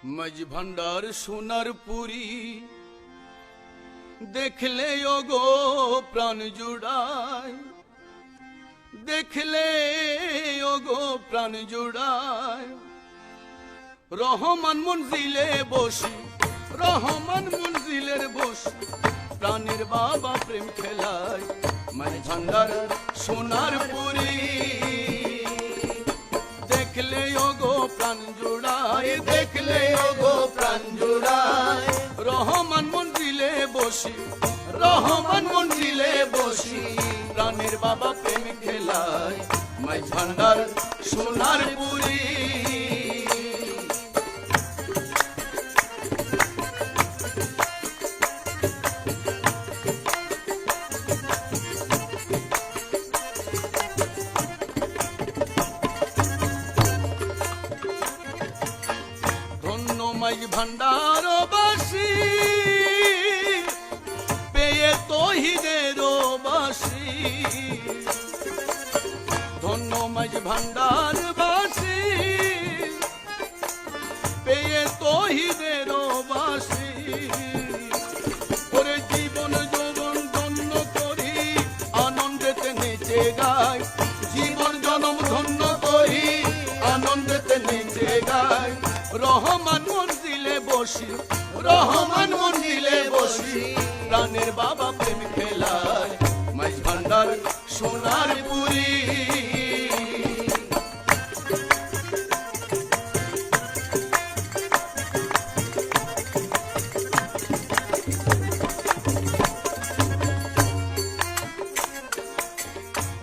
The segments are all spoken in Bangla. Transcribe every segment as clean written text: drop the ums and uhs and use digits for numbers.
মাঝ ভান্ডার সোনার পুরী দেখলে ওগো প্রাণ জুড়ায়, দেখলে ওগো প্রাণ জুড়ায়। রহমান মঞ্জিলে বসি, রহমান মঞ্জিলের বসি, প্রাণের বাবা প্রেম খেলায়। মাঝ ভান্ডার সোনার পুরী দেখলে ওগো প্রাণ জুড়ায়, দেখলে ওগো প্রাণ জুড়ায়। রহমান মঞ্জিলে বসি, রহমান মঞ্জিলে বসি, প্রাণের বাবা প্রেম খেলায়। মাঝ ভান্ডার সোনার পুরী মাঝ ভান্ডার বাসী পেয়ে তহিদের বাসী, ধন্য মাঝ ভান্ডার বাসী পেয়ে তহিদের বাসী। ওরে জীবন যৌবন ধন্য করি আনন্দেতে নেচে গায়, জীবন জনম ধন্য করি আনন্দেতে নেচে গায়। রহমান মঞ্জিলে বসি, রহমান মঞ্জিলে বসি, প্রাণের বাবা প্রেম খেলায়। মাঝ ভান্ডার সোনার পুরী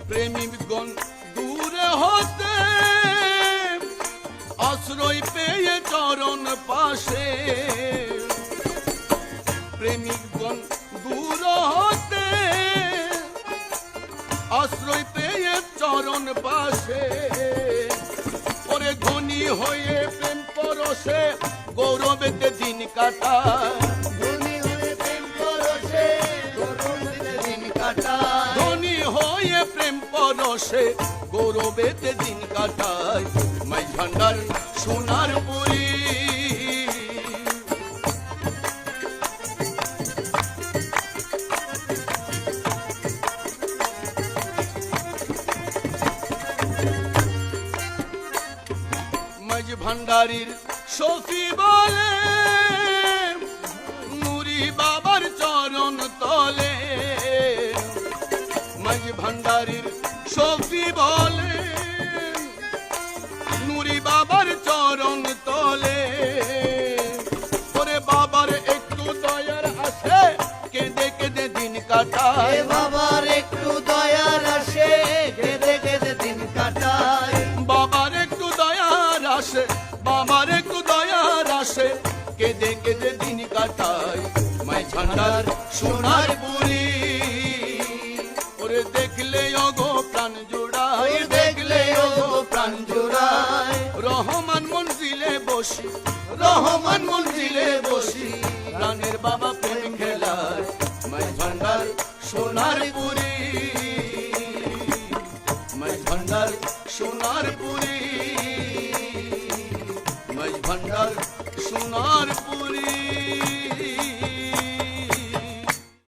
প্রেমিকগণ দূরে হতে আশ্রয় পেয়ে চরণ পাশে, প্রেমিকগণ দূর হতে আশ্রয় পেয়ে চরণ পাশে। ওরে ধনী হয়ে প্রেম পরশে গৌরবেতে দিন কাটায়, ধনী হয়ে প্রেম পরশে গৌরবেতে দিন কাটায়, ধনী হয়ে প্রেম পরশে গৌরবেতে দিন কাটায়। মাঝ ভান্ডার সোনার পুরী মাঝ ভান্ডারীর সফি বলে নুরি বাবার চরণ তলে, মাঝ ভান্ডারীর সফি বলে নুরি বাবার চরণ তলে। ওরে বাবার একটু দয়ার আসে কেঁদে কেঁদে দিন কাটায়, বাবার একটু দয়ার আসে কেঁদে কেঁদে দিন কাটায়। বাবার একটু দয়ার আসে, বাবার একটু দয়ার আসে, কেঁদে কেঁদে দিন কাটায়। মাঝ ভান্ডার সোনার পুরী ওরে দেখলে ওগো প্রাণ জুড়ায়, দেখলে ওগো প্রাণ জুড়ায়। রহমান মঞ্জিলে বসি,